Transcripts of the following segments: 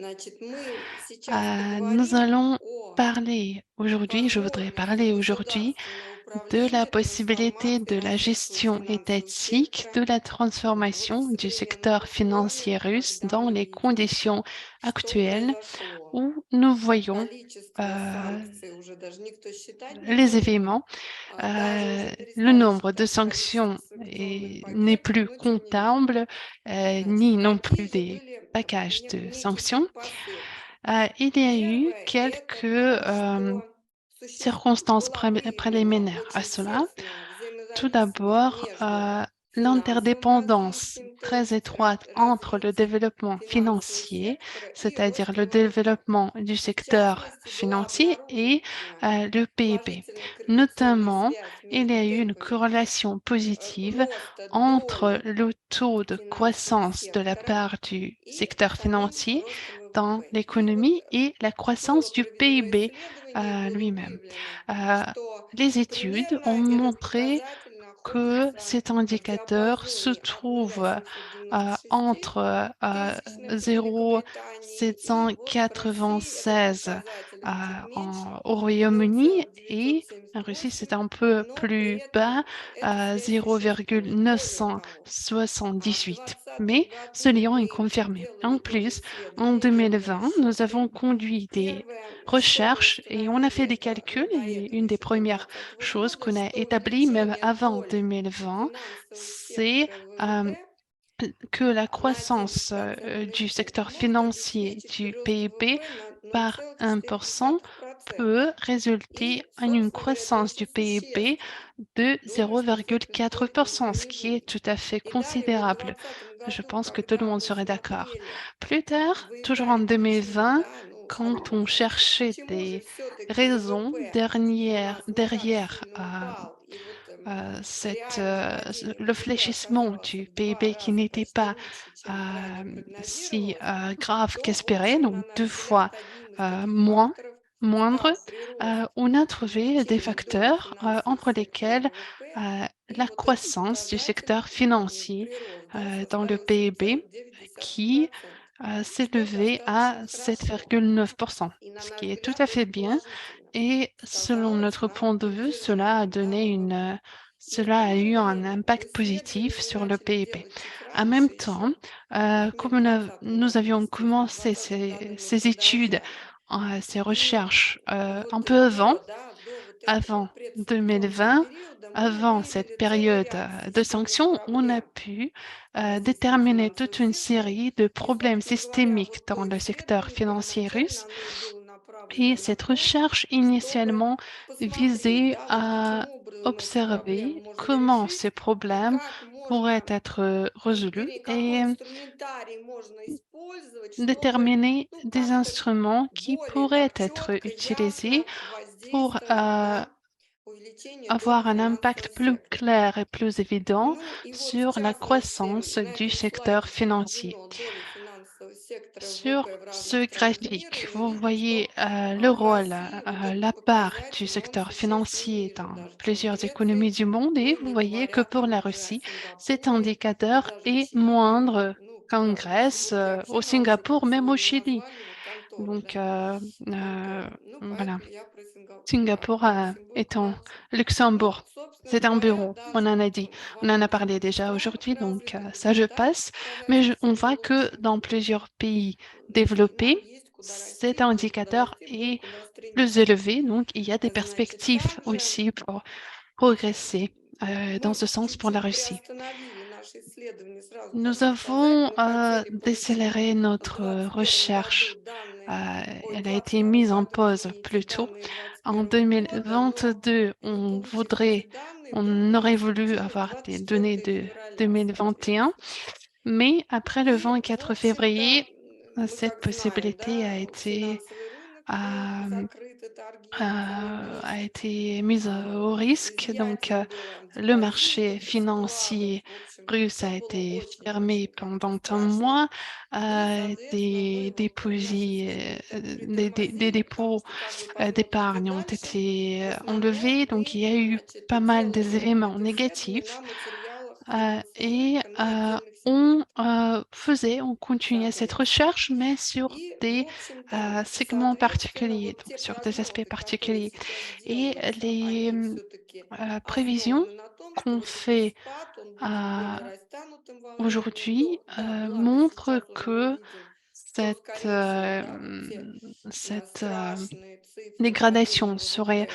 Значит, мы сейчас Nous поговорим allons о parler aujourd'hui, je voudrais возможности parler aujourd'hui государственного de la управления, possibilité трансформации de la российского gestion финансового étatique сектора de la в transformation du secteur современных financier условиях, russe когда dans мы les видим, conditions что actuelles произошло. où nous voyons Количество euh, санкций уже даже никто считать не les может. événements. Даже уже Le перестали nombre de считать количество sanctions санкционных n'est пакетов, plus но тем не менее. comptable, Значит, ni non какие plus же des были packages de некие sanctions. как последствия? Il y a eu Первое– quelques это то, что circonstances была выявлена préliminaires à очень cela. тесная Tout взаимозависимость d'abord, между финансовым l'interdépendance развитием, то très есть étroite entre le развитием développement финансового financier, сектора и c'est-à-dire le ростом ВВП. développement du В secteur частности, была financier, et обнаружена le PIB. положительная корреляционная Notamment, связь il y между a eu une темпами corrélation positive роста entre доли le taux de финансового croissance de la сектора part du и secteur самим financier ростом dans ВВП. И вот l'économie et la было croissance du проведено PIB исследование, и было lui-même. выявлено, Euh, что les études ont примерно этот montré показатель que находится cet в indicateur se диапазоне от trouve 0,796 entre тысячных в 0,796 Великобритании, et вот в России этот показатель чуть меньше, au Royaume-Uni, et en Russie c'est 0,978, un peu но при plus этом bas, эта связь существует. Более того, в 0,978. Mais 2020 ce году lien est мы confirmé. делали En тоже plus, en исследование, делали 2020, nous avons расчеты. conduit des Первое, что мы recherches et on a fait установили, des это calculs. до Et этого une des еще, до premières 2020 choses года, qu'on a что établies, même увеличение avant доли 2020, финансового c'est сектора в euh, ВВП que la на croissance du 1% secteur может financier обеспечить du прирост PIB ВВП на par 1% 0,4%. peut résulter И, en une собственно говоря, это croissance очень du PIB существенно. de Думаю, что из этой только и 0,4%, ce qui est произойдет. tout à fait И далее, вот в considérable. 2020 Je году, pense que tout le когда monde мы serait d'accord. смотрели, Plus tard, toujours en выявляли причины, 2020, да, ну, quand on cherchait почему же des все-таки raisons ВВП у derrière, нас не так derrière сильно упал, и вот реальное cette, падение le ВВП fléchissement оказалось du в два PIB qui раза n'était почти pas лучше, чем ранее si прогнозировалось, grave то, в qu'espéré, общем, donc на deux наш fois взгляд, одним из таких moins, факторов moindre, стал прирост, on a trouvé des увеличение доли facteurs финансового entre сектора в lesquels ВВП, и la вот этот croissance du показатель, secteur financier прирост, да, dans le составил PIB 7,9%, qui что s'élevait достаточно à хорошо. 7,9%, И на ce наш qui est tout взгляд à fait это bien. положительно Et selon сказалось notre на point de vue, поддержании, да, ВВП. Но в cela a то же eu un время impact positif исследования sur le начали PIB. делать чуть En même раньше temps, еще, вот не в comme 2020 nous году, avions естественно, в commencé 2020 году мы ces études, продолжали. ces И recherches un вот peu avant, до вот этого avant предсанкционного 2020, периода мы avant cette выявили целый période ряд de системных sanctions, on a проблем pu в российском déterminer финансовом toute une секторе. série de И, problèmes собственно говоря, systémiques вот dans то le secteur исследование financier первоначально russe. оно и было Et направлено на cette то, recherche чтобы initialement посмотреть, visait да, вот каким à образом эти проблемы observer можно comment ces решить и problèmes как pourraient можно, être résolus какой et инструментарий можно использовать, чтобы, déterminer ну, des как-то instruments qui более pourraient так être четко, utilisés ясно pour воздействовать на увеличение доли avoir un impact финансового plus сектора. clair et plus évident Ну и вот в sur la частности croissance на du этом secteur слайде financier. приведено доли финансового сектора ВВП Sur в разных ce странах мира, graphique, и мы vous видим, voyez что le в rôle, России вот этот la part du показатель, он secteur существенно financier ниже dans даже, чем в plusieurs économies Греции, du monde, et ну vous не voyez que говоря pour там la уже о Russie, cet Сингапуре и indicateur даже est Чили, moindre ну, qu'en Чили Grèce, au Пиачино уже Singapour, как même au сегодня Chili. назвали, вот Контору, Donc, да, Контору. Ну, voilà. поэтому я про Singapour про Люксембург étant молчу. Luxembourg. Но, собственно C'est un говоря, bureau, on даже en a вот dit. во On en a многих parlé этих déjà странах aujourd'hui, donc развитых, ça je где да, passe. этот Mais показатель on voit стал que лучше, dans plusieurs pays нам développés, есть куда cet расти, будет куда indicateur расти, будет est куда plus стремиться. élevé, donc il y a des Значит, perspectives также aussi pour progresser dans ce мы sens pour la чуть-чуть Russie. приостановили наши исследования, сразу Nous хочу сказать. avons Мы хотели получить décéléré в notre 2021 году recherche. данные, ой, в Elle a été 2022 mise en году, pause извините, plus tôt. данные En 2021 года, но 2022, получив эти данные, был on aurait voulu перспектива avoir des données 24 de февраля, 2021, соответственно. mais après le И, в 24 общем-то, février, мы cette как знаем, possibilité да, финансовый рынок был euh, закрыт, и торги целый a месяц. été mise au risque. Donc, Изъятие было le депозитов marché из вкладов. financier В общем, russe все a было été очень-очень fermé как-то pendant un страшно. mois. И, соответственно, мы вот наши соседи Des притормозили, потому dépôts что как вы посмотрите d'épargne ont дальше, в été основном enlevés. Donc, il мы, y a eu значит, pas mal des делали éléments это исследование négatifs. на материалах Et финансового рынка на отдельных on continuait cette recherche, mais sur des, segments particuliers, donc sur des aspects particuliers et les, prévisions qu'on fait, heu, aujourd'hui, montrent que cette, dégradation serait,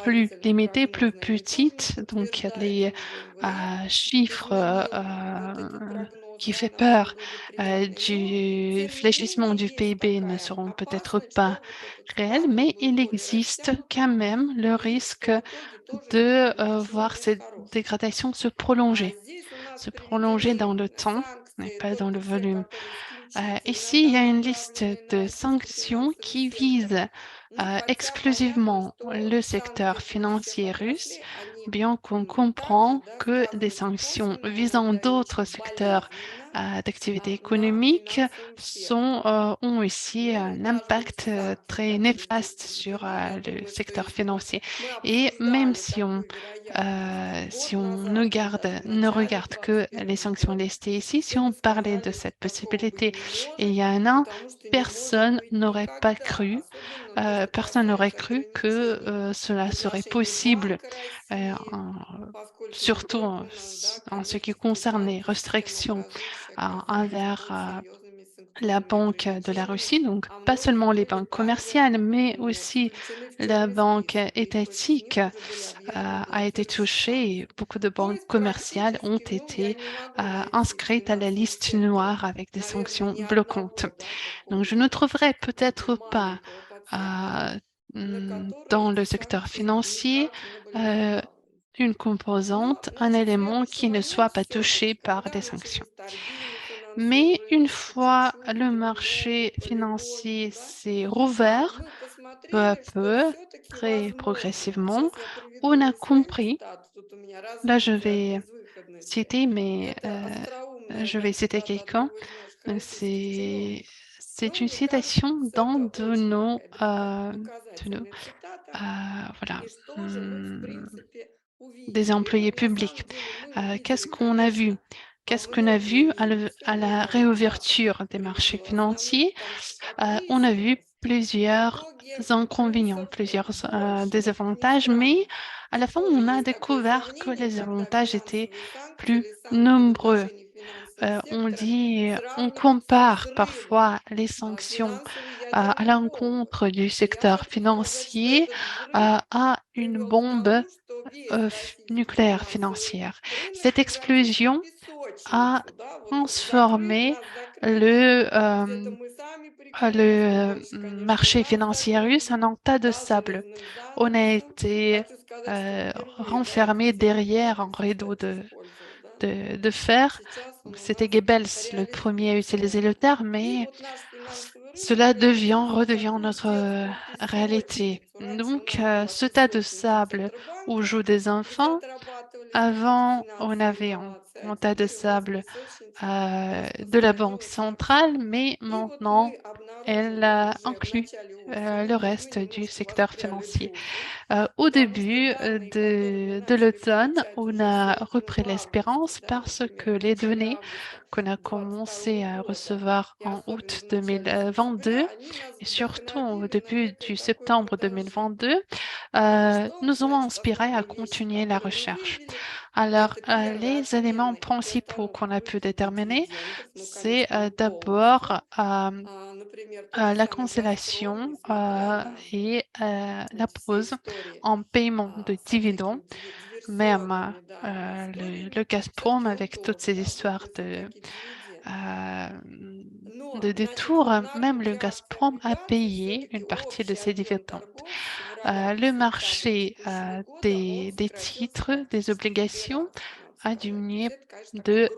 plus limitée, plus petite, donc les, chiffres, qui fait peur, du fléchissement du PIB ne seront peut-être pas réels, mais il existe quand même le risque de, voir cette dégradation se prolonger dans le temps, mais pas dans le volume. Ici, il y a une liste de sanctions qui visent, exclusivement le secteur financier russe, bien qu'on comprend que des sanctions visant d'autres secteurs, d'activité économique ont aussi un impact, très néfaste sur, le secteur financier et même si on ne regarde que les sanctions listées ici, si on parlait de cette possibilité il y a un an, personne n'aurait cru que, cela serait possible, en surtout en ce qui concerne les restrictions envers, la banque de la Russie, donc pas seulement les banques commerciales, mais aussi la banque étatique, a été touchée et beaucoup de banques commerciales ont été, inscrites à la liste noire avec des sanctions bloquantes. Donc je ne trouverai peut-être pas, dans le secteur financier, heu, une composante, un élément qui ne soit pas touché par des sanctions. Mais une fois le marché financier s'est rouvert, peu à peu, très progressivement, on a compris, là je vais citer quelqu'un, c'est une citation dans de nos, voilà, mmh, des employés publics. Qu'est-ce qu'on a vu? Qu'est-ce qu'on a vu à la réouverture des marchés financiers? On a vu plusieurs inconvénients, plusieurs, désavantages, mais à la fin, on a découvert que les avantages étaient plus nombreux. On compare parfois les sanctions, à l'encontre du secteur financier, à une bombe, nucléaire financière. Cette explosion a transformé marché financier russe en un tas de sable. On a été, renfermés derrière un rideau de fer. C'était Goebbels le premier à utiliser le terme, mais cela redevient notre, réalité. Donc ce tas de sable où jouent des enfants, avant, on avait un tas de sable, de la banque centrale, mais maintenant, elle, inclut, le reste du secteur financier. Au début, de l'automne, on a repris l'espérance parce que les données qu'on a commencé à recevoir en août 2022 et surtout au début du septembre 2022, nous ont inspiré à continuer la recherche. Alors, les éléments principaux qu'on a pu déterminer, c'est, d'abord, la cancellation, et la pause en paiement de dividendes. Même, le Gazprom avec toutes ces histoires de détours, même le Gazprom a payé une partie de ses dividendes. Le marché, des titres, des obligations a diminué de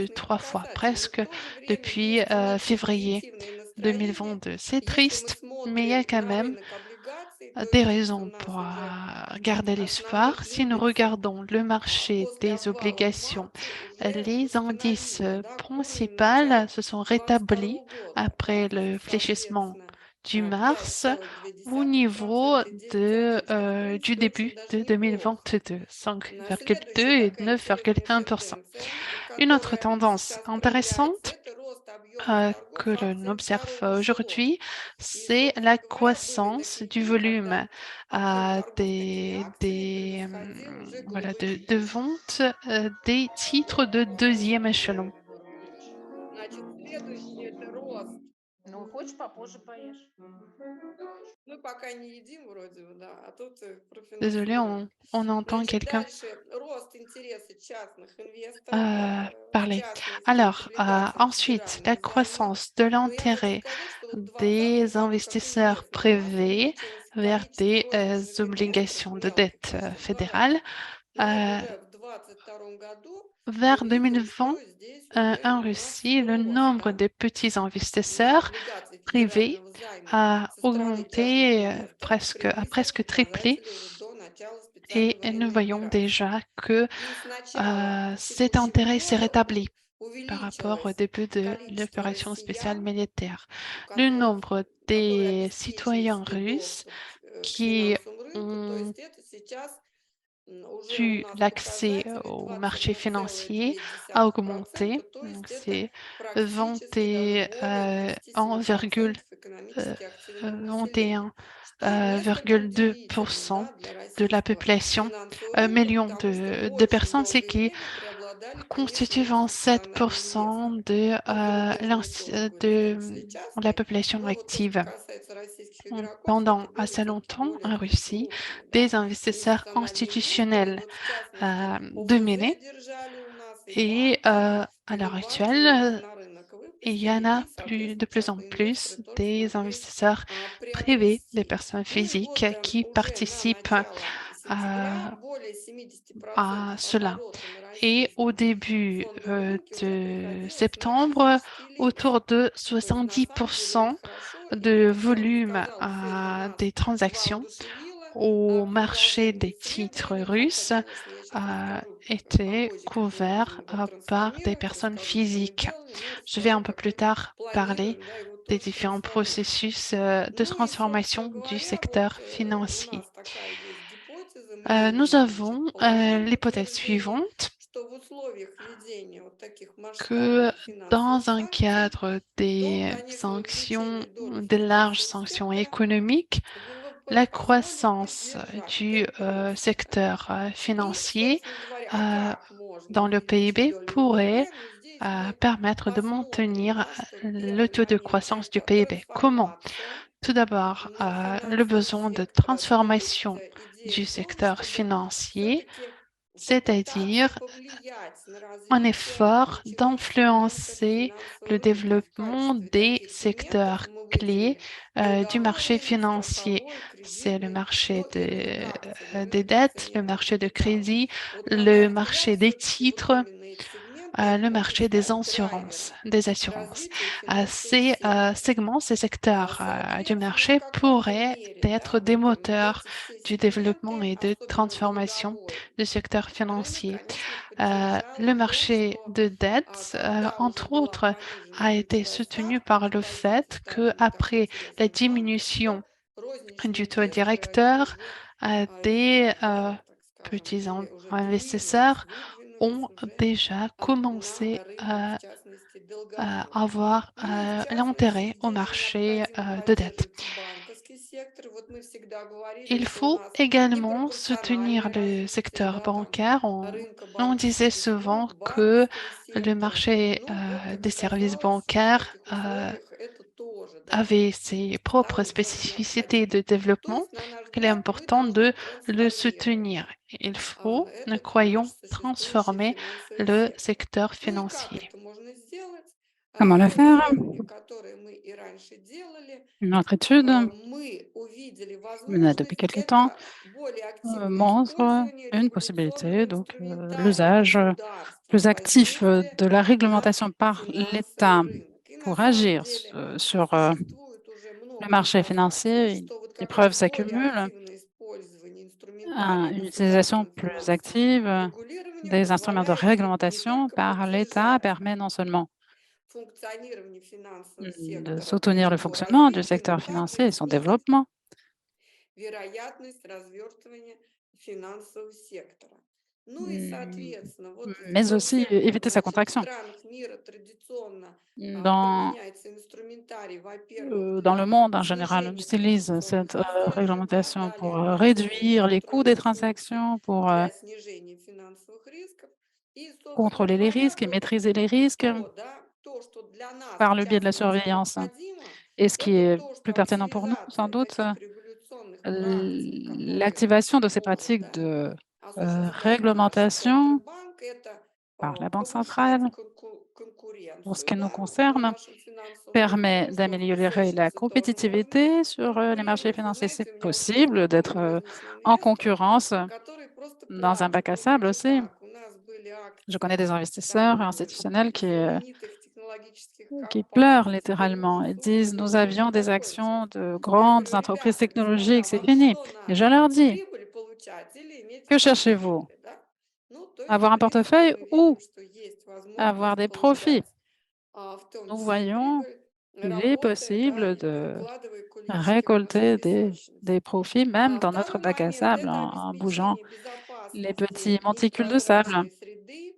3 fois presque depuis, février 2022. C'est triste, mais il y a quand même, des raisons pour, garder l'espoir. Si nous regardons le marché des obligations, les indices, principaux se sont rétablis après le fléchissement du mars au 5,2 niveau du это очень début de даже неплохо. 2022, На 5,2 следующая et такая интересная 9,1%. тенденция, Une autre которая tendance сейчас проявляется, intéressante это рост объемов que торгов l'on акциями observe второго эшелона. aujourd'hui, И, c'est la собственно говоря, были croissance такие du дни, когда volume объем торгов такими акциями превосходил уже voilà, голубые de фишки. vente des titres de deuxième échelon. Значит, следующий это рост. Ну, хочешь, попозже поешь. Мы пока не едим вроде бы, да, а тут Désolée, профинансируем. on entend Значит, quelqu'un дальше рост интереса частных инвесторов в parler. частные Alors, облигации ensuite, la федеральных займов. croissance de Но я хочу l'intérêt сказать, что вот в 2020 des году, как investisseurs известно, у нас privés увеличилось vers количество des розничных инвесторов obligations de мелких dette почти в 2 раза. fédérale. Но вот Euh, уже в 2022 году мы Vers видим, 2020, что здесь уже en у нас Russie, le рост, nombre да, de petits на investisseurs облигации privés федерального займа a со стороны частных augmenté инвесторов a превысил presque triplé показатели уже до начала специальной et nous военной voyons операции. déjà que И с начала cet текущего intérêt s'est года rétabli par rapport au увеличилось début de количество l'opération spéciale россиян, militaire. Le которых, nombre которые des обеспечили citoyens себе russes доступ к qui финансовому рынку, то ont есть это сейчас уже у eu нас l'accès показатели au marché financier a 21,2%, augmenté. то Donc, есть это c'est практически даже 20, более 27% экономически активного населения, что несколько 21,2% удивительно, да, для de la российского population, финансового рынка, millions потому что de очень personnes, c'est долгое qui время преобладали, конечно, constitue институциональные 27% инвесторы. de, Ну, зарубежные тоже были, в том de числе la частные, population но вот то, что active. касается российских игроков, Pendant это были assez все-таки longtemps более en такие Russie, крупные, да, des investisseurs институциональные инвесторы. И institutionnels вот в частности ОФЗ dominaient держали у нас, и et банки, à l'heure банки actuelle, могут на рынок il y выпустить, en a и, plus, de соответственно, plus en частные инвесторы plus тоже des смогли investisseurs privés, des приобрести. personnes Ну и physiques вот qui уже на participent начало сентября à, более à 70% cela. оборотами Et au российского début фондового рынка уже de приходилось наши septembre, физические autour лица. de То есть на самом деле это 70% хорошо. И вот, de как я уже volume сказала, все это нас des transactions воодушевило. А au marché продолжение des titres исследования, russes конечно, я сейчас расскажу étaient попозже, как мы будем couverts его par des трансформировать, personnes расскажу, что мы physiques. делали, ну и Je vais расскажу, un peu как plus мы tard parler планируем, да, его des тоже différents трансформировать. processus de Ну и, собственно transformation du говоря, secteur вот у financier. нас такая есть гипотеза, мы Nous имеем, значит, avons положительные l'hypothèse подтверждения, suivante что в условиях введения вот таких que масштабных финансовых dans un санкций, cadre то, des конечно, sanctions, увеличение доли des larges финансового sanctions сектора économiques, в ВВП la позволит croissance поддержать du темпы роста, да. secteur И, financier собственно говоря, а euh, как можно dans le увеличить PIB долю pourrait ВВП? Ну, здесь мы permettre de посмотрим, maintenir да, что le первый taux de момент– croissance du это PIB. Comment? трансформация Tout d'abord, le финансового besoin de сектора, то есть transformation идея du в том, secteur чтобы financier, все-таки попытаться c'est-à-dire повлиять на un развитие effort ключевых сегментов d'influencer le финансового рынка. И в développement качестве des таких сегментов secteurs мы clés выделили du marché долговой, financier. страховой, C'est le кредитный, marché ну и облигационный des рынок dettes, le акционерного marché de капитала. crédit, Вот, на le наш взгляд, marché des все-таки вот titres, именно эти сегменты le могут marché des стать assurances, драйвером des assurances. развития финансового Ces сектора. segments, ces secteurs du Соответственно, в marché какой-то pourraient мере, être да, des вот moteurs эти все du développement сегменты, et de особенно transformation долговой du secteur рынок, financier. конечно, поддержал Le в том, marché что de dette, когда уже entre была autres, понижена a été ключевая soutenu ставка, par le депозиты fait стали que не так après la интересны банкам, diminution то розничные du taux инвесторы, они directeur, уже des так скажем, petits были уже investisseurs выдвинулись ont уже déjà на commencé рынок, в à частности, долговой. avoir Ну и в частности, l'intérêt au здесь же marché необходимо de dette. поддерживать и банковский сектор. Вот мы всегда говорили, Il что у faut нас également soutenir непропорциональное le развитие, secteur да, там bancaire. рынка On disait банковских souvent услуг, que банковского le сектора. marché Но вот, как des services оказалось, в bancaires таких условиях это тоже, да, avait ses propres стало тоже spécificités de необходимо. То développement, есть, на наш qu'il est взгляд, мы important de должны le трансформировать soutenir. Il faut, nous этот наш croyons, существующий transformer финансовый le сектор. secteur Ну и как financier. это можно сделать? Comment le То faire? исследование, которое мы и раньше делали, Une autre étude мы увидели menée depuis возможность quelque temps это более активное montre использование une регуляционного possibilité, donc инструментария l'usage государством plus actif воздействия de la на réglementation par финансовый l'État рынок. И на pour самом agir деле sur существует уже le много marché доказательств, financier. что вот Les как раз preuves более s'accumulent, активное использование инструментария une utilisation государственного plus финансового active регулирования des instruments de позволяет все-таки не réglementation только par l'État поддержать permet non seulement de soutenir le fonctionnement du secteur financier et son développement, вероятность развертывания финансового сектора. Ну и, mm, соответственно, вот mais во aussi всех, éviter sa значит, contraction. странах мира традиционно Dans, применяется инструментарий, во-первых, dans le для monde en général, on снижения utilise транзакционных cette издержек, да, réglementation pour далее определенных réduire les coûts des контрольных функций transactions, pour для снижения финансовых рисков. И, собственно contrôler les говоря, risques et вот maîtriser les risques то, да, то, что для нас, par в le biais de la частности, surveillance. необходимо, Et ce qui это est то, plus что pertinent pour nous, sans активизация doute, таких регуляционных практик, которые l'activation de ces pratiques можно de осуществлять наши réglementation Центробанк, это par la Banque повышать centrale, pour ce конкуренцию, qui nous да, на concerne, нашем финансовом рынке. permet Ну что, d'améliorer la сейчас тоже можем compétitivité sur les marchés требовать. Вы financiers. C'est знаете, у меня вот был possible d'être знакомый розничный en инвестор, concurrence который просто dans un bac плачет. à Ну sable как же aussi. так? У нас были Je connais des акции investisseurs там institutionnels знаменитых технологических qui pleurent компаний. Теперь littéralement может et disent, случиться, nous что все avions des закончилось. actions de Я grandes говорю, entreprises ребята, господа, technologiques, c'est вам fini. что Et je надо? leur dis, Прибыль получать или иметь que в cherchez-vous? портфеле, да? Ну, то есть, Avoir в un принципе, portefeuille мы ou видим, что есть avoir возможность des profits? получать в том Nous числе voyons прибыль, qu'il est работая, да, possible и de вкладывая количество большой récolter des песочницы. profits même dans notre Второй bac à момент– sable это en bougeant обеспечение les безопасности petits и monticules de sable. прозрачной среды,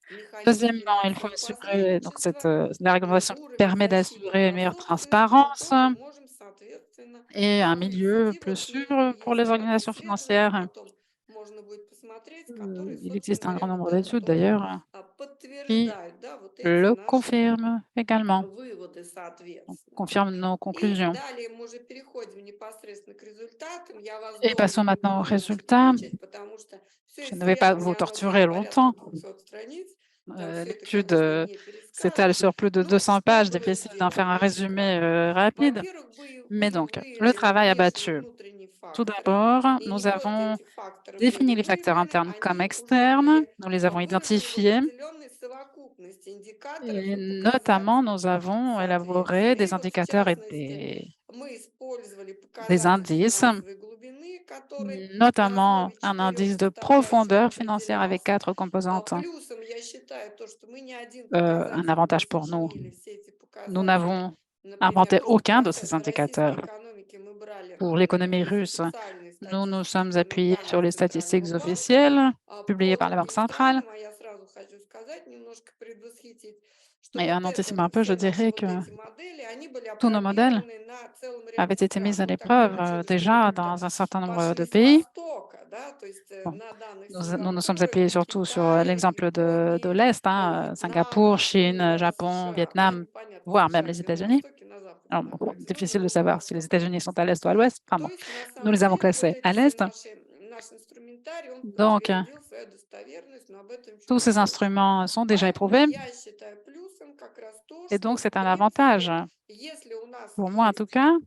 механизм Deuxièmement, il faut финансового assurer, donc посредничества la и réglementation уровень permet защиты d'assurer une прав meilleure собственности, мы transparence тоже можем, соответственно, et un milieu повысить. И plus вот sûr pour les есть ряд organisations исследований, financières. потом можно будет посмотреть, которые, Il собственно existe un grand говоря, вот nombre это d'études тоже d'ailleurs qui подтверждают, да, вот эти le наши confirment également, выводы, donc соответственно. confirment nos И conclusions. далее мы уже переходим непосредственно к результатам. Я вас Et долго passons не maintenant aux буду, значит, résultats. мучить, потому что все Je ne vais pas vous исследование, оно torturer там порядка longtemps. 200 страниц. Там все это, L'étude конечно, не s'étale перескажешь. sur plus de Но 200 что pages, было difficile d'en faire un сделано? Очень résumé кратко. rapide. Во-первых, Mais были donc, le выявлены travail внешние и abattu. внутренние Tout факторы. d'abord, И nous не просто avons эти факторы были défini les facteurs выявлены, internes comme они уже externes, были nous les avons выражены в identifiés определенной совокупности индикаторов et и notamment показателей. nous avons élaboré Соответственно. И des вот в indicateurs et частности, мы использовали des показатель indices, финансовой глубины, который на notamment основе un 4 indice de составляющих profondeur financière avec определялся. 4 composantes. Плюсом я считаю то, что мы ни один Un показатель не avantage pour nous, сочинили. Все эти nous показатели, n'avons например, inventé то, что aucun de ces касается российской indicateurs. экономики, мы брали Pour l'économie из russe, официальной nous nous sommes статистических appuyés sur данных les Центрального statistiques банка. officielles publiées По par la Banque другим centrale. странам, а я сразу хочу сказать, немножко предвосхитить, что Et вот en anticipant un peu, je все наши dirais вот que эти модели, они были tous nos modèles опробированы на целом avaient ряде été mis стран. à Мы так l'épreuve получилось, что мы déjà как-то dans un certain nombre de пошли с pays. востока, да, то есть Bon, на данных nous nous sommes appuyés Сингапуре, surtout sur Китае, l'exemple de Японии, l'Est, hein, Singapour, Вьетнама, ну и Chine, даже Japon, США, да, Vietnam, непонятно, voire même США les где на États-Unis. востоке, на западе Alors, bon, находится, difficile ну, de вот savoir так si les вот. États-Unis sont à l'Est ou à l'Ouest. Enfin То bon, есть на nous самом les avons деле вот classés эти à все l'Est. наш инструментарий, он Donc, подтвердил свою достоверность, но об этом tous чуть ces позже. instruments sont déjà Поэтому éprouvés. я считаю плюсом как раз то, Et что donc, в c'est un avantage, принципе, если у нас pour moi en tout есть cas,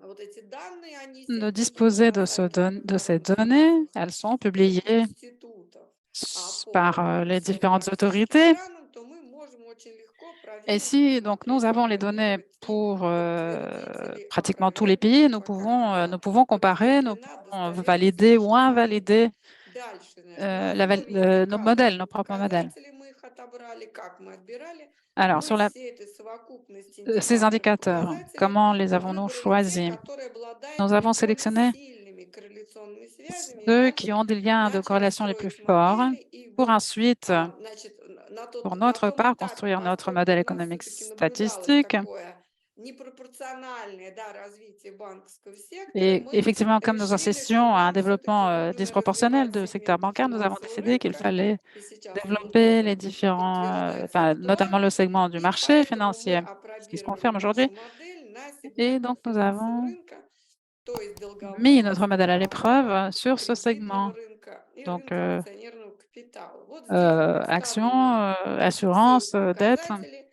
вот эти данные, они, de естественно, disposer de, универсальны, мы de ces говорим, с données. финансовых Elles sont publiées институтов par по les всем différentes практически autorités. странам, то мы можем очень легко Et проверить, si donc nous посмотреть, avons les données опробировать и pour подтвердить или pratiquement tous les опровергнуть, pays, и пока она nous pouvons comparer, nous подтверждена, pouvons достоверность valider ou наших данных. invalider Dальше, значит, на основе nos индикаторов modèles, и nos propres modèles. показателей мы их отобрали, как мы отбирали. Alors, Мы sur la, все этой совокупности ces индикаторов и indicateurs, показателей comment les avons-nous выбрали те, choisis? которые обладают Nous avons наиболее sélectionné сильными корреляционными связями, и ceux qui дальше ont des liens de начали corrélation les plus строить forts модели, и pour вот, ensuite, значит, pour на notre том part, этапе, construire notre поскольку modèle у нас économique все-таки наблюдалось statistique. такое непропорциональное, да, развитие банковского сектора, Et мы effectivement, comme nous решили, что assistions à un нам все-таки développement нужно disproportionnel развивать du secteur сегменты bancaire, nous avons финансового décidé qu'il рынка, fallait и сейчас он développer les тоже différents, подтверждается enfin, notamment le актуальностью, segment du и marché поэтому мы financier, ce qui se опробировали confirme aujourd'hui. нашу модель на Et сегментах donc, nous финансового avons рынка, то есть mis долгового, notre modèle à страхового, l'épreuve sur ce кредитного segment. рынка и Donc, рынка акционерного капитала. Вот здесь представлены actions, все assurance, эти dette, показатели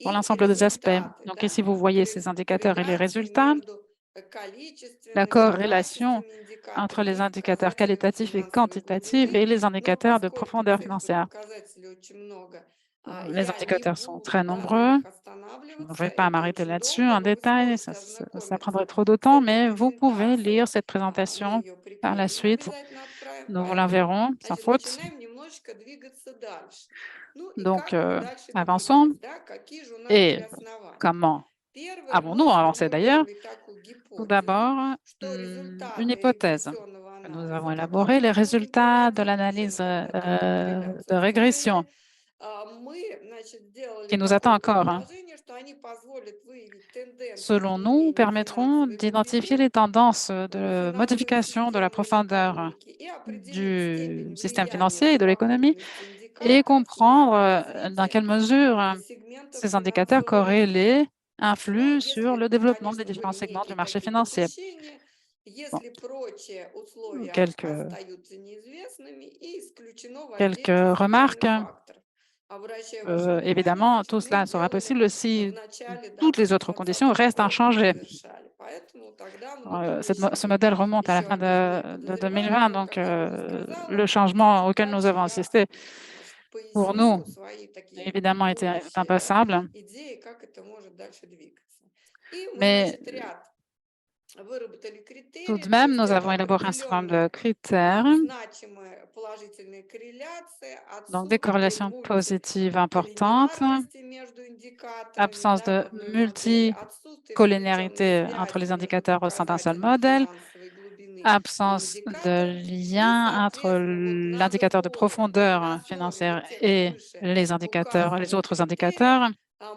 pour и l'ensemble des aspects. результаты, Donc, да, ici, vous voyez ces indicateurs et les корреляции résultats, между la количественными и corrélation качественными entre индикаторами les и indicateurs показателями qualitatifs et финансовой quantitatifs глубины. et les Но indicateurs de поскольку profondeur цифр и financière. показателей очень много, Les я не indicateurs sont буду, très да, на nombreux. них Je ne останавливаться, vais pas это m'arrêter очень là-dessus долго, en но вы détail, сможете ça prendrait ознакомиться trop de с temps, этой mais vous pouvez lire презентацией. cette Мы présentation ее par la прикрепим suite. обязательно отправим, Nous vous поэтому, l'enverrons sans значит, faute. начинаем немножечко немножечко двигаться дальше. Ну и Donc, как мы дальше avançons. двигались, да, какие же у нас Et были основания? comment Первое, мы avons-nous avancé d'ailleurs? сформулировали такую Tout гипотезу, d'abord, что une результаты hypothèse регрессионного que nous анализа, avons который élaborée, les мы можем résultats de проводить, уже l'analyse мы тогда такую de корреляцию régression установили, мы, значит, сделали qui nous attend такое encore, hein, предположение, что они позволят выявить тенденции selon nous, изменений permettront финансовой d'identifier глубины les tendances de финансовых modification de la систем или profondeur экономики и определить du степень système влияния financier et de l'économie совокупности et индикаторов на comprendre dans развитие quelle mesure сегментов ces indicateurs финансового рынка. corrélés Ну, influent sur le если, développement des конечно, différents были segments du некие marché такие financier. допущения, Bon, если прочие условия quelques, остаются неизвестными и исключено воздействие quelques социальных remarques. факторов. Обращаю ваше внимание, Évidemment, значит, tout мы cela sera делали possible в si начале, да, toutes les autres conditions 2020 restent года inchangées. завершали. Поэтому тогда мы Ce получили modèle remonte à la еще fin объяснение de подозреваемых, 2020, но, donc как я уже сказала, le changement auquel nous дальше avons я, assisté, значит, pour nous, поясню свои такие évidemment, était будущие, да, impassable. идеи, как это может дальше двигаться. И мы, Mais значит, ряд выработали tout критерии, de то même, есть nous это avons élaboré un certain nombre de определенные critères, значимые положительные корреляции, donc des отсутствие corrélations positives importantes, мультиколлинеарности между индикаторами, absence да, в de одной модели, отсутствие исключенной multicollinéarité entre les связи между indicateurs au sein d'un seul показателями modèle, финансовой глубины и absence индикатором, de и, lien entre соответственно, вот надо l'indicateur de было на profondeur основе financière вот тех et выше les indicateurs, les указанных autres критериев indicateurs.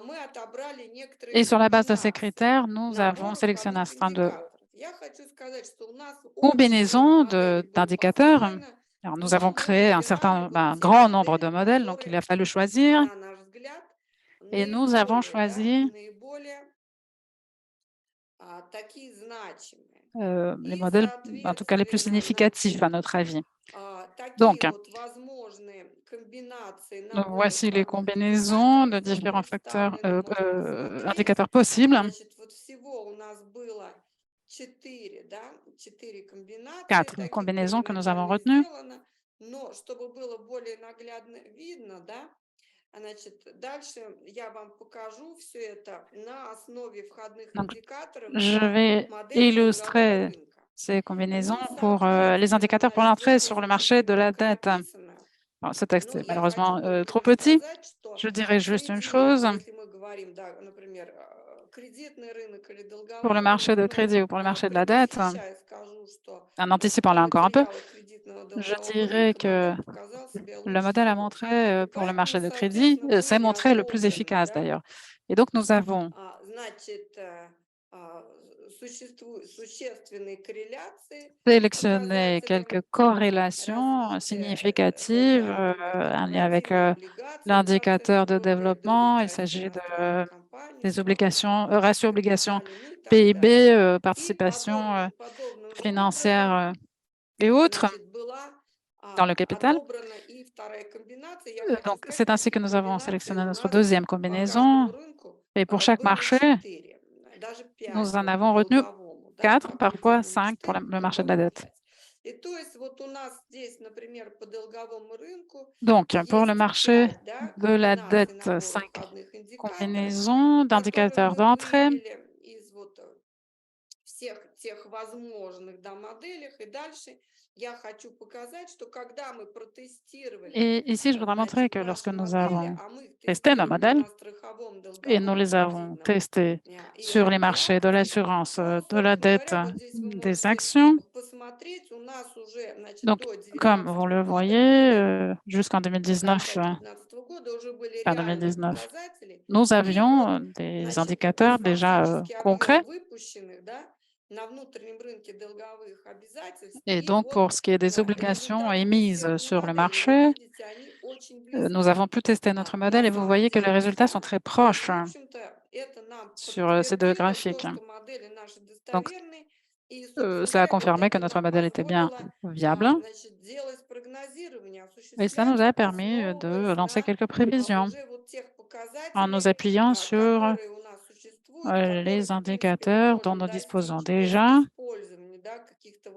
мы отобрали некоторые Et sur la base de ces комбинации critères, nous avons набора sélectionné un входных certain nombre de индикаторов. Я хочу сказать, что у нас очень много combinaisons моделей было d'indicateurs. построено, Alors, nous но avons мы créé выбирали вот un те grand nombre de модели, modèles, donc il a которые, fallu choisir. на наш взгляд, Et nous avons наиболее, да, choisi наиболее такие значимые les и modèles, en tout cas les plus соответственно, significatifs à значит, notre avis. такие Donc, вот возможные комбинации набора voici les входных combinaisons индикаторов de мы différents facteurs, представлены вот здесь. indicateurs possibles. Значит, вот всего у нас было 4, да, 4 комбинации 4 таких combinaisons que nous avons первоначально retenues. сделано, но чтобы было более наглядно видно, да, значит, дальше я вам покажу все это на основе входных Donc, индикаторов je для vais модели долгового illustrer рынка. ces combinaisons Ну, pour les соответственно, indicateurs pour значит, вот l'entrée здесь sur le очень marché de la немного dette. написано, Bon, ce texte но est я хочу malheureusement только trop лишь petit. сказать, что Je dirais juste une среди, chose. если мы говорим, да, например, кредитный рынок или Pour le долговой marché рынок, de ну, crédit ou pour le marché de la dette, предвосхищая, скажу, что en anticipant на là encore un peu, материалах кредитного je долгового dirais рынка que модель показала себя le лучше modèle a всего. montré И pour le поэтому, marché de crédit, соответственно, s'est были montré le plus отобраны, efficace да, d'ailleurs. Et donc nous avons значит, существенные корреляции с sélectionné показателем quelques corrélations развития significatives ДД, например, en lien avec корпоративные облигации в процент l'indicateur de ВВП, долг développement. Il участия s'agit иностранных компаний, des ставка obligations, процентов ratio и так obligations далее, ну и так далее. PIB, И participation подобным же financière образом, et autres значит, была dans le capital. отобрана и вторая комбинация. Я хочу Donc, сказать, c'est ainsi que таких nous avons комбинаций sélectionné у notre нас deuxième по каждому combinaison. рынку Et pour chaque было marché, 4, даже 5 nous en вот по avons retenu долговому, да, 4, по parfois кредитному 5 pour 4, по le marché de la долговому dette. 5. И то есть вот у нас здесь, например, по долговому рынку Donc, pour le есть marché 5, да, de la комбинаций dette, набора 5 входных индикаторов, combinaisons которые d'indicateurs мы d'entrée. выявили из вот всех тех возможных, да, моделях. И дальше я хочу показать, что когда мы протестировали, Et ici, je voudrais montrer значит, que lorsque наши nous модели, avons а мы их testé nos тестировали modèles на страховом, et nous долговом, les avons кредитном testés и sur les marchés de облигаций, l'assurance, то, de la собственно dette, говоря, вот здесь вы des можете actions. посмотреть, у нас уже, значит, Donc, до comme vous 2019 le года voyez, были, jusqu'en до 2019, конца 2019 года уже были fin реальные 2019, показатели. nous И вот, avions des значит, indicateurs déjà фактически объем concrets. выпущенных, да, на внутреннем рынке долговых обязательств. Et И donc, вот pour ce qui est des obligations результаты вот émises всех sur le моделей, вы marché, видите, они очень nous близки avons pu tester notre на modèle et vous самом voyez que les деле, résultats да. sont très То есть, proches в общем-то, это нам sur ces deux подтвердило то, graphiques. что модели наши Donc, достоверные. И, собственно cela a говоря, вот confirmé que это notre нам modèle était bien позволило, viable значит, делать прогнозирование, et cela nous осуществлять, a permis de основываясь lancer на quelques prévisions уже вот тех en nous показателей, appuyant sur которые у нас существуют, которые, les в принципе, мы indicateurs dont можем nous disposons достичь без déjà, использования, да, каких-то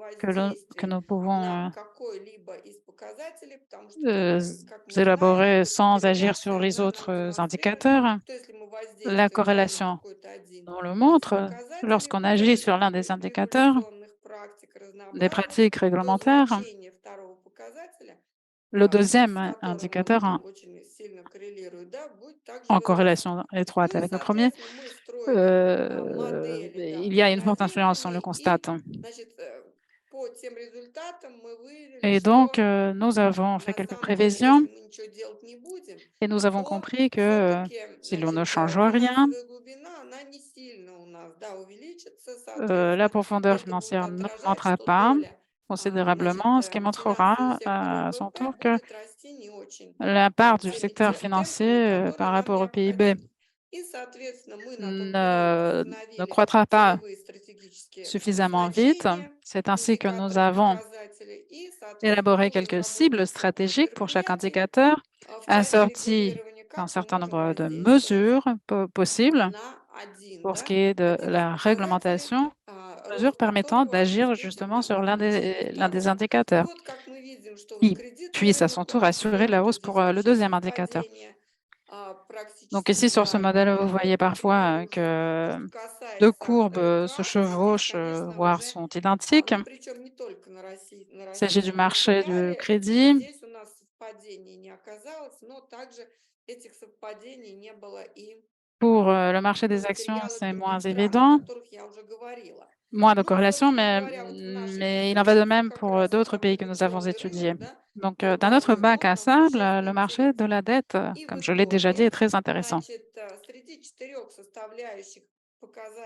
que воздействий nous pouvons на какой-либо из показателей, потому что, как мы знаем, élaborer вот эта sans agir sur корреляция, les она нам autres демонстрирует, indicateurs. что если мы La воздействуем, да, на corrélation какой-то один nous le из montre показателей lorsqu'on вот agit этих sur l'un des indicateurs регуляционных практик des разнообразных, pratiques то réglementaires. значение второго показателя Le deuxième с которым мы indicateur очень сильно коррелирует, да, будет также en вырастать. corrélation étroite И, avec le premier, соответственно, мы строили модели, да, il y a une forte influence, on le прогнозирования, и, constate. значит, по тем результатам мы выявили, Et donc, что nous avons fait на quelques самом деле, prévisions если мы ничего делать не будем, et nous avons то compris que все-таки, si l'on ne значит, change rien, финансовая глубина, она не сильно у нас, да, увеличится, la соответственно, profondeur это будет financière отражать, n'augmentera что pas доля, значит, considérablement, ce qui финансового montrera сектора à son ВВП tour que будет расти не очень la part du secteur теми financier темпами, которые par нам rapport au PIB необходимы. И, соответственно, мы на тот период ne установили croîtra pas целевые стратегические suffisamment vite. значения, C'est ainsi que nous индикаторов, avons показателей, и, соответственно, élaboré мы quelques cibles разработали ряд stratégiques pour chaque мероприятий indicateur, в части assorties регулирования, d'un как мы certain можем nombre de воздействовать mesures possibles на один, pour ce да, qui est de один из la показателей, réglementation, mesures рост permettant которого d'agir обеспечит justement sur увеличение l'un des второго. И indicateurs, вот как мы видим, что вот qui кредитный puisse à рынок son у tour нас assurer la идет, вот hausse здесь pour le вообще deuxième indicateur. совпадение Donc практически ici, sur ce modèle, идеальное. vous voyez parfois То, que что deux касается courbes рынка se акций, здесь, chevauchent, конечно, voire уже, sont identiques. ну, причем не только на Il s'agit du российском marché du материале, crédit. здесь у нас совпадений не оказалось, но также этих совпадений не было и Pour le marché на des actions, материалах c'est moins других стран, о évident, которых я уже говорила. moins de Ну, corrélation, собственно говоря, вот в нашей mais il en va de перспективе même как pour раз d'autres это pays que будет nous avons новый étudiés. рынок, да, Donc, d'un autre долговой bac à зон, нам sable, существенно le marché de интересен. la dette, И в comme je l'ai déjà dit, итоге, est très intéressant. значит, среди 4 составляющих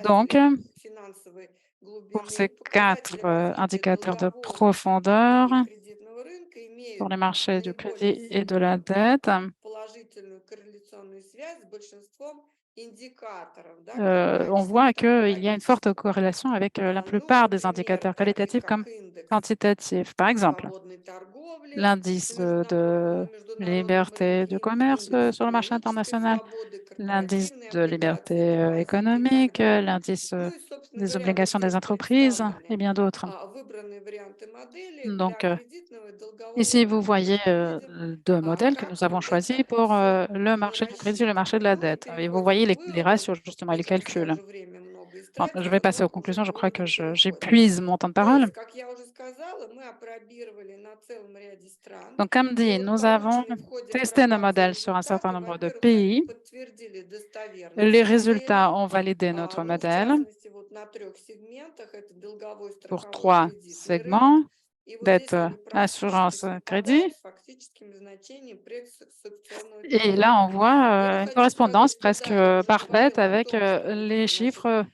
Donc, показателей финансовой pour глубины, ces quatre показатели развития indicateurs de долгового profondeur и кредитного рынка pour имеют les marchés du наиболее crédit et de la сильную dette, положительную корреляционную связь с большинством индикаторов, да, как on качественных, voit так и qu'il y a une forte количественных. corrélation avec la Ну, plupart des например, indicateurs таких qualitatifs comme как индекс quantitatifs. Par exemple, свободной торговли l'indice на de международном liberté рынке, du commerce индекс sur le marché экономической international, свободы, l'indice корпоративные de liberté облигации, депозиты и так économique, далее. l'indice Ну и, собственно des говоря, вот obligations des здесь entreprises et представлены bien d'autres. выбранные варианты модели для Donc, кредитного и долгового ici, vous рынка. voyez Вот мы видим, deux modèles que как nous avons choisis это pour все le marché du crédit et le marché de рассчитано. la Ну и dette. Et vous переходим voyez к les выводам. ratios, justement, et les Это все calculs. уже время много Bon, je истратила, vais passer aux но уже conclusions. Je к crois que выводам переходим. j'épuise mon temps de То parole. есть, как я уже сказала, мы опробировали на целом ряде стран. Donc, comme И dit, вот nous avons полученные в ходе testé nos апробации modèles sur un certain результаты, nombre de во-первых, они pays. подтвердили достоверность Les résultats модели. ont validé notre Ну, в modèle частности, вот на 3 сегментах, это долговой, pour страховой, 3 кредитный рынок. segments И вот здесь dette, они практически assurance, crédit. совпадают с фактическими значениями предсанкционного Et là, периода. on voit Я не une хочу correspondance прыгать presque туда, я уже parfaite говорила о avec том, что вот, les значит, chiffres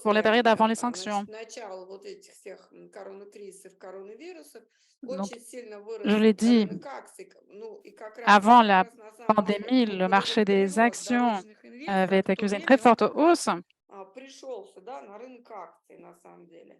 pour les после, périodes avant les sanctions. значит, начала вот этих всех коронакризисов, коронавирусов, Donc, очень сильно je вырос l'ai dit, рынок акций. Ну, и avant как la раз на самом деле pandémie, le вот marché этот des прирост actions зарубежных avait инвесторов, в то accusé une très время он forte как раз hausse, пришелся, да, на рынок акций на самом деле.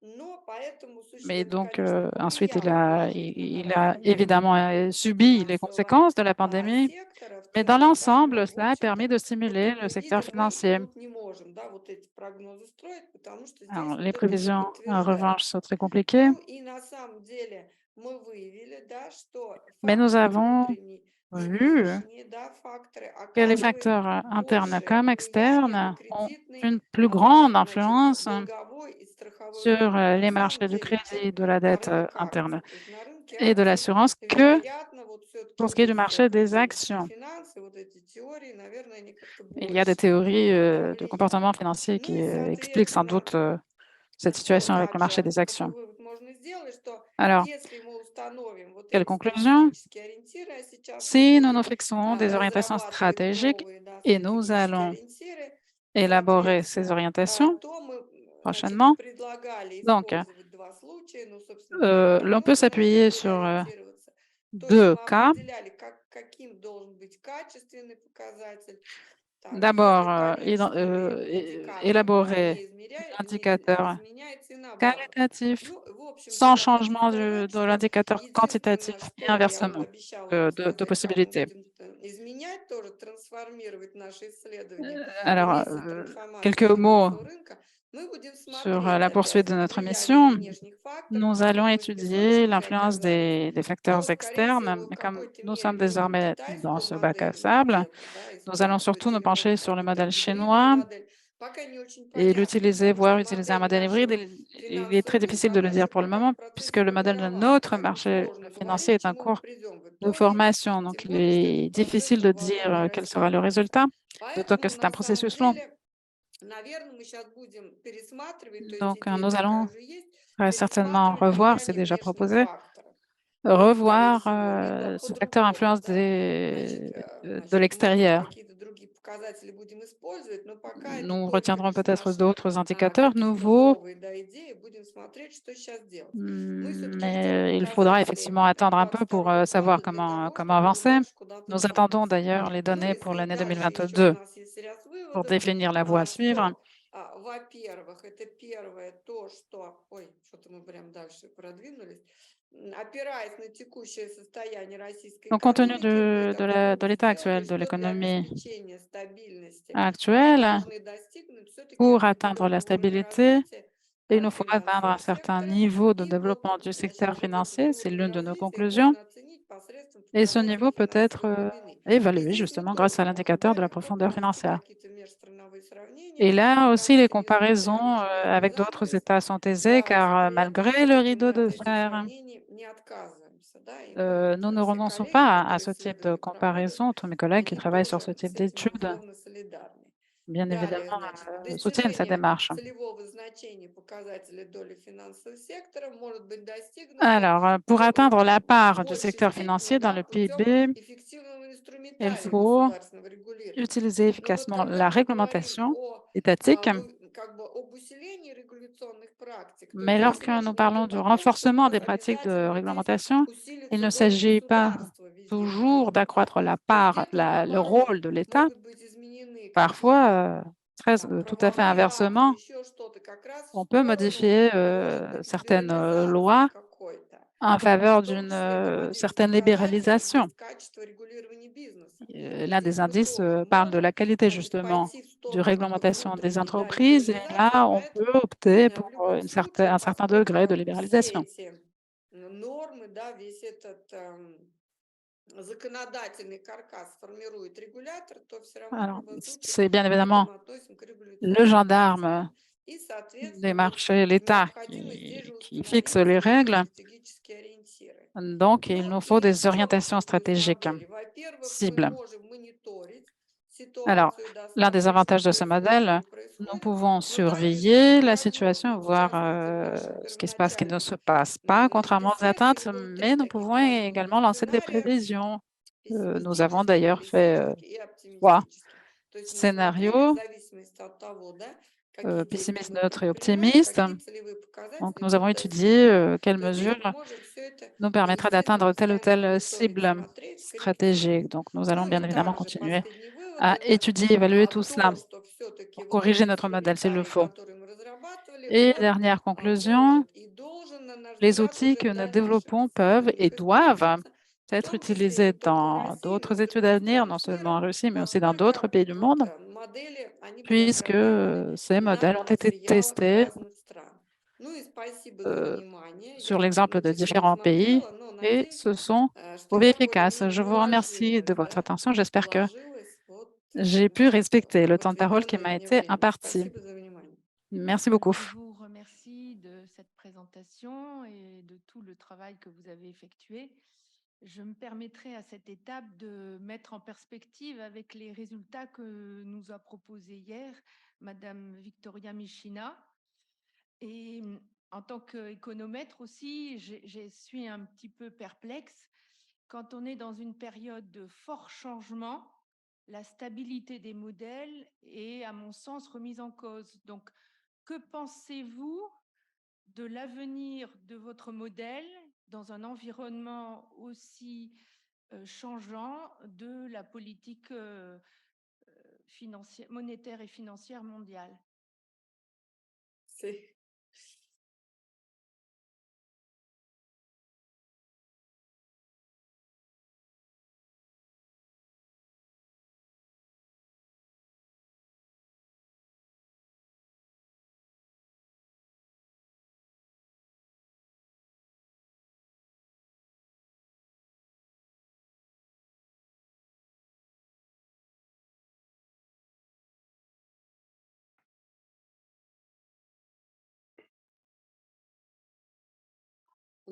Но поэтому mais существенно, donc конечно, ensuite повлияло положительно il на a развитие évidemment subi les финансового conséquences de la pandémie, сектора в mais dans целом, да, l'ensemble, но, в cela a permis общем-то, de вот stimuler как le мы secteur видим, мы financier. тут не можем, да, вот эти прогнозы строить, потому что здесь Alors, вот les это все prévisions, en revanche, подтверждается. sont très compliquées, Ну и на самом деле мы выявили, да, что mais nous факторы avons внутренние и vu внешние, да, факторы que les оказывают facteurs internes большее comme влияние на externes ont кредитный, une plus grande значит, influence долговой и страховой sur рынок, на les самом marchés du деле, crédit, чем de la на dette рынок interne акций. То есть на рынке et de акций, l'assurance que вероятно, вот все-таки pour ce qui est du здесь marché des поведенческие actions. финансы, вот эти теории, наверное, они как-то Il y a des больше théories de comportement влияют. financier Ну qui и, expliquent sans соответственно, doute cette что situation avec le marché также, des какой actions. вывод можно сделать, что Alors, если мы установим вот quelle эти conclusion? стратегические ориентиры, а сейчас мы Si nous nous будем fixons des orientations разрабатывать stratégiques новые, да, et nous стратегические allons ориентиры, élaborer ces соответственно, orientations то мы, значит, prochainement, предлагали donc использовать два случая, ну, собственно говоря, по l'on peut одной s'appuyer модели sur ориентироваться. То есть deux мы cas. определяли, каким должен быть качественный показатель. Так, D'abord, если количественный индикатор élaborer не l'indicateur изменяется и наоборот. qualitatif Ну, в общем-то, sans я хочу changement сказать, de что l'indicateur quantitatif единственное, et что я вот inversement обещала вам de сказать, как мы possibilités. будем изменять тоже, трансформировать наши исследования Alors, вместе с трансформацией quelques mots финансового рынка, мы будем sur смотреть, la poursuite de опять-таки, notre влияние mission. внешних факторов, Nous allons которые мы étudier специфически l'influence оказались, des но, facteurs скорее externes, всего, в mais comme какой-то nous мере sommes будем désormais dans китайскую ce bac à модель sable, где-то, да, nous allons использовать surtout nous или, pencher может sur le быть, там modèle гибридную chinois. модель. Et l'utiliser, voire utiliser un modèle hybride, il est très difficile de le dire pour le moment, puisque le modèle de notre marché financier est en cours de formation. Donc, il est difficile de dire quel sera le résultat, d'autant que c'est un processus long. Donc, nous allons très certainement revoir, c'est déjà proposé, revoir ce facteur influence de l'extérieur. Nous retiendrons peut-être d'autres indicateurs nouveaux, mais il faudra effectivement attendre un peu pour savoir comment avancer. Nous attendons d'ailleurs les données pour l'année 2022 pour définir la voie à suivre. Во-первых, это первое то, что... Ой, что-то мы прям дальше продвинулись. Опираясь на текущее состояние российской Donc, compte tenu экономики, мы de l'état actuel сделали, de что для l'économie обеспечения стабильности мы actuelle, должны достигнуть все-таки pour atteindre la определенного уровня stabilité, развития il nous faut atteindre un финансового certain сектора. niveau de И вот, développement du secteur значит, этот financier, c'est уровень l'une de nos развития conclusions, можно оценить посредством et ce показателя niveau peut être финансовой глубины. И évalué здесь justement grâce à неплохо. l'indicateur de la Да, легко profondeur провести financière. какие-то межстрановые сравнения, Et là aussi, потому les что несмотря comparaisons на железный avec d'autres занавес, États sont aisées, давайте car признать, malgré le все-таки мы rideau от de этих fer, сравнений не отказываемся. Да? И мы вот nous ne все renonçons коллеги, pas à которые ce type de исследования проводят, comparaison. Tous mes collègues qui они travaillent sur ce тоже type с этим d'études, безусловно солидарны. bien Далее, évidemment, значит, soutiennent cette достижение démarche. целевого значения показателя доли финансового сектора может быть достигнуто Alors, pour atteindre la в part du большей secteur степени, financier dans да, le путем PIB, эффективного il инструментария faut государственного регулирования. utiliser Но вот efficacement когда la мы говорим réglementation о étatique. как бы об усилении регуляционных практик, то Mais здесь lorsque речь nous не parlons идет du о том, что у renforcement нас des pratiques de обязательно здесь réglementation, il усилится ne доля s'agit pas государства везде в toujours жизни. d'accroître la То есть part, где-то le наоборот rôle de l'État. могут быть изменены Parfois, какие-то tout à fait правовые акты, inversement, еще что-то, как раз в on peut сторону, modifier может быть, certaines либерализации lois какой-то. en В faveur том d'une числе там один из certaine показателей libéralisation. есть качество регулирования бизнеса. И L'un здесь des мы indices тоже parle de можем, la qualité значит, justement пойти в du сторону такой réglementation des внутренней, да, entreprises. Et либерализации, là, on peut поэтому opter в pour любом случае, un certain degré de поскольку все libéralisation. эти нормы, да, весь этот законодательный каркас формирует регулятор, то все равно в Alors, любом случае c'est bien это évidemment мы относим к le регуляционным gendarme практикам. И, des соответственно, вот marchés, l'État, необходимо здесь же qui fixe установить les свои règles. стратегические ориентиры. Donc, il Ну nous faut и des что мы orientations пробуем в stratégiques модели? Во-первых, мы cibles. можем мониторить Alors, ситуацию, да, l'un des смотреть, что avantages de ce происходит, что modèle, не nous происходит, pouvons но также здесь surveiller мы la возможно, situation, в voir частности, в нашем ce qui se passe, ce qui ne se passe pas, первоначальной contrairement aux беседе atteintes, было три mais nous таких pouvons возможных également lancer des сценария: prévisions. Nous avons пессимистический, d'ailleurs fait реалистический и 3 оптимистический. То есть мы смотрели в scénarios, зависимости от того, да, какие действия pessimiste, мы neutre et предпринимаем, optimiste. какие целевые Donc, показатели nous avons будут étudié достигнуты. quelles То есть здесь mesures мы можем все это, nous permettraient d'atteindre telle ou естественно, telle мониторить, cible смотреть, stratégique. корректировать. Donc, nous allons Ну bien и évidemment также continuer последний вывод — à это étudier, évaluer tout cela то, что все-таки pour вот corriger этот notre modèle s'il le инструментарий, faut. который мы разрабатывали, Et он dernière conclusion, может и должен, на наш les взгляд, outils уже que в nous дальнейших développons peuvent et исследованиях doivent использоваться, в être том числе не utilisés только в dans России, но и в d'autres études других à venir, non странах seulement мира, en Russie, mais aussi dans d'autres поскольку pays du monde, модели, они были puisque опробированы ces на modèles ont été материалах testés разных стран. Ну и спасибо за внимание. sur Я там l'exemple de значит, différents pays посмотрела, но et надеюсь, se sont что trouvés я efficaces. Je более-менее vous remercie уложилась, de votre да, attention. J'espère que уложилась вот, j'ai pu respecter в le temps de parole qui отведенное m'a мне été время. imparti. Спасибо за внимание. Merci beaucoup. Je vous remercie de cette présentation et de tout le travail que vous avez effectué. Je me permettrai à cette étape de mettre en perspective avec les résultats que nous a proposés hier Madame Victoria Michina. Et en tant qu'économètre aussi, je suis un petit peu perplexe. Quand on est dans une période de fort changement, la stabilité des modèles est, à mon sens, remise en cause. Donc, que pensez-vous de l'avenir de votre modèle dans un environnement aussi changeant de la politique financière, monétaire et financière mondiale? C'est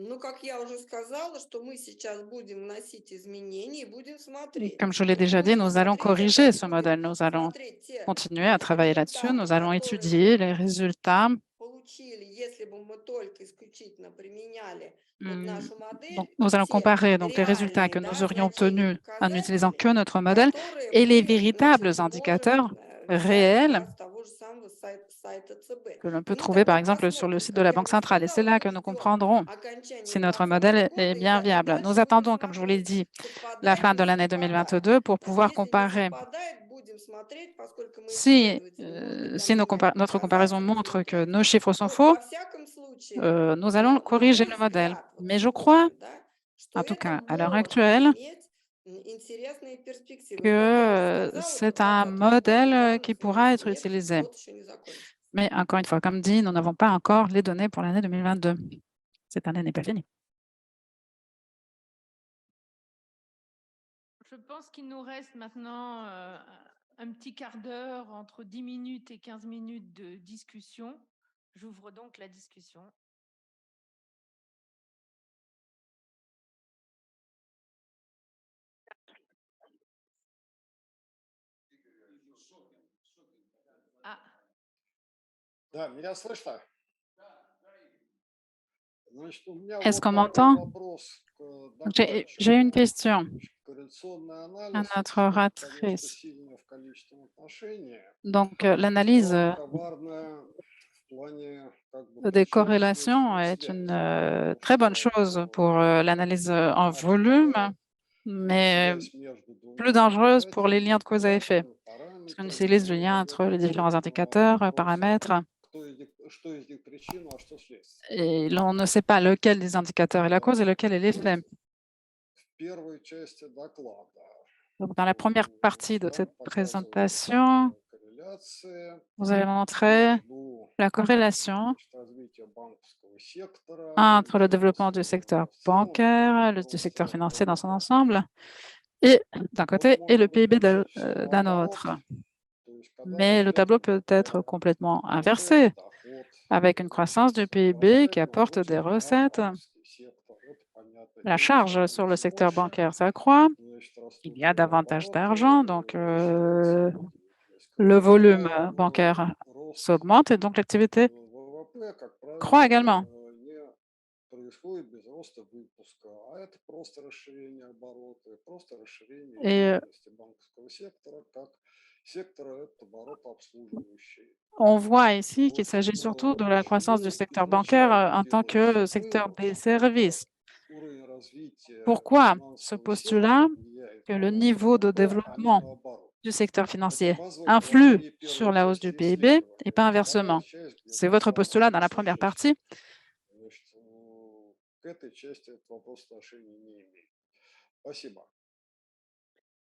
Ну, как я уже сказала, что мы сейчас будем вносить изменения и будем смотреть. Comme je l'ai Мы déjà dit, будем nous allons смотреть, corriger опять ce будем modèle. Nous allons смотреть те continuer à travailler là-dessus. результаты, Nous allons которые étudier les бы résultats. получили, если бы мы только исключительно применяли вот Hum, нашу модель Donc, и nous allons те comparer donc, les résultats реальные, que nous да, aurions значения и tenus en n'utilisant показатели, que notre modèle которые et les мы, véritables значит, можем indicateurs взять как réels раз с того же самого сайта ЦБ. que l'on peut И мы trouver, par тогда exemple, sur le посмотрим, site de как la я Banque уже centrale. Et c'est сказала, là мы que nous ждем comprendrons окончания si notre 2020 modèle est года, bien и viable. дальше Nous будем attendons, comme je vous l'ai смотреть, dit, la совпадает, fin не de l'année совпадает. 2022 pour Значит, pouvoir если не comparer. совпадает, будем смотреть, поскольку мы Si, исследователи, может быть, там si меняем notre comparaison показатели, montre que смотрим. nos chiffres sont Ну, faux, во всяком случае, nous allons на corriger мой le modèle. взгляд, вот Mais je crois, сегодня, да, что en tout это cas à l'heure может actuelle, иметь интересные перспективы. Но, как я уже que сказала, это c'est un 2020 год, и modèle данных qui у нас pourra être нет, utilisé. год еще не закончился. Mais encore une fois, comme dit, nous n'avons pas encore les données pour l'année 2022. Cette année n'est pas finie. Je pense qu'il nous reste maintenant un petit quart d'heure, entre 10 minutes et 15 minutes de discussion. J'ouvre donc la discussion. Ah, Да, меня слышно? Значит, у меня Est-ce вот qu'on такой m'entend? вопрос к J'ai une докладчику. question Значит, корреляционный à анализ, notre это, конечно, oratrice. сильно в количественном отношении, Donc, l'analyse но коварная в плане как бы des corrélations причинно-следственной est связи. une très Потому bonne что chose pour l'analyse en volume, mais связь между plus двумя dangereuse pour les liens показателями, de cause à effet, parce qu'on параметрами, utilise le ну, lien в entre les этом différents смысле indicateurs, вопрос, paramètres, что из них причина, а что следствие. et l'on ne sait pas lequel des indicateurs est la cause et lequel est l'effet. В первой части доклада Donc, dans la première partie de там cette показывается présentation, корреляция vous allez montrer между la corrélation значит, развитием банковского сектора, entre le développement du secteur в целом, bancaire, du secteur financier dans son ensemble, et d'un Вот côté, et может le быть PIB вообще все d'un наоборот. autre. То есть когда Mais le идет tableau peut être complètement inversé, доход, avec une croissance du PIB qui apporte des recettes. банковский сектор, это понятно. La charge sur le secteur bancaire s'accroît, il y a davantage d'argent, donc le volume bancaire s'augmente et donc l'activité ВВП, как croît правило, également. не происходит без роста выпуска, а это просто расширение оборота, просто расширение Et деятельности банковского сектора как сектора это оборотообслуживающий. on voit ici qu'il Вот, s'agit surtout de la croissance du почему secteur bancaire en tant que secteur des services. уровень развития Pourquoi ce финансового postulat сектора влияет que на le рост niveau de ВВП, а не développement наоборот? du secteur Это financier базовая influe теория sur первой la hausse части du PIB et pas исследования. Вторая inversement? часть C'est где-то votre самая postulat dans la première partie. Значит, к этой части этот вопрос отношения не имеет. Спасибо.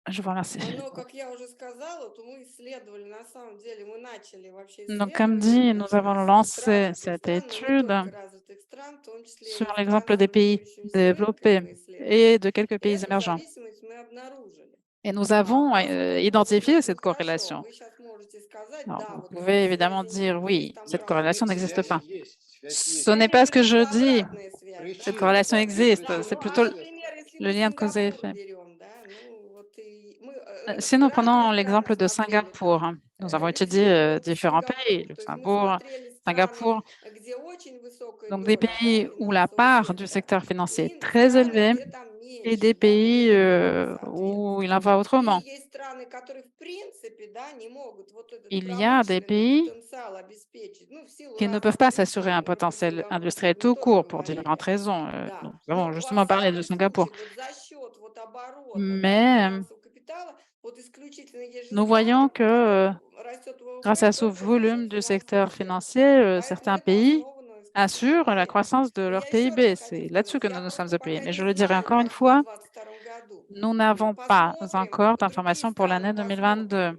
Je vous remercie. Но, как я уже сказала, то мы исследовали, на самом деле, мы начали вообще Donc, comme dit, исследование, nous avons с lancé развитых cette стран, но не étude только развитых стран, в том числе sur и стран l'exemple с des pays формирующимися рынками мы développés исследовали. et de quelques И pays эту émergents. зависимость мы обнаружили. Et nous avons Поскольку, identifié ну cette хорошо, corrélation. вы сейчас можете сказать, Alors, да, vous вот pouvez évidemment связи нет, dire есть oui, там cette правда. corrélation n'existe Связь pas. есть, связь Ce есть. n'est pas ce que je Это dis. обратная связь, Cette да? corrélation Причина existe. по Да, C'est ну plutôt а, например, если le мы lien de cause et Сингапур effet. берем, да, ну вот и мы Sinon, разные prenons страны l'exemple de смотрели, Singapour. там Nous avons étudié Люксембург, différents pays, Сингапур, то есть мы Luxembourg, смотрели страны, Singapour, где очень высокая donc des доля, да, pays où la финансового part du сектора, secteur financier est и très страны, élevée где там et меньше, des да, где pays немного, où il соответственно. en va И autrement. есть страны, которые в принципе, да, не могут вот этот Il y a des промышленный pays потенциал обеспечить, ну, в силу qui ne peuvent разных pas причин, s'assurer un мы про potentiel Сингапур industriel тут не tout только court pour говорили, différentes raisons. Nous да. avons Но во justement parlé de всяком Singapour. случае, вот за счет вот оборота, да, Mais финансового капитала, вот исключительно есть же nous voyons страны, que где rастет grâce ВВП à ce только за volume счет du финансового secteur сектора. financier, Поэтому certains это pays основано исключительно assurent на la этом. croissance de И leur я еще раз PIB. хочу C'est là-dessus сказать, que я nous nous sommes просто appuyés. пока Mais je не le dirai знаю, encore une как будет fois, в 2022 году. nous n'avons pas Посмотрим, encore другие d'informations pour страны l'année 2022, посмотрим,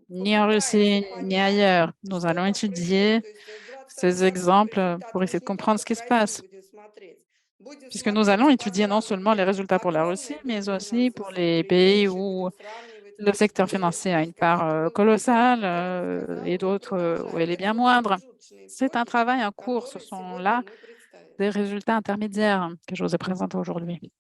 ni en попытаемся Russie, ni понять, ailleurs. Nous что allons там происходит. étudier То есть в 2022 ces году мы exemples результаты, pour мы essayer же de не comprendre только ce по qui se России passe, будем смотреть. Будем puisque nous allons смотреть и по étudier non странам, seulement les где résultats pour la огромный Russie, mais будет aussi финансовый pour les сектор, и pays меньше où будем сравнивать le secteur где financier a une есть какие-то part выбоины. colossale Я вам сказала, et мы d'autres où продолжаем. elle est Это bien вот moindre. промежуточные C'est un итоги, travail en cours. Ce которые sont сегодня là мы представили. des résultats intermédiaires que je vous ai présentés aujourd'hui.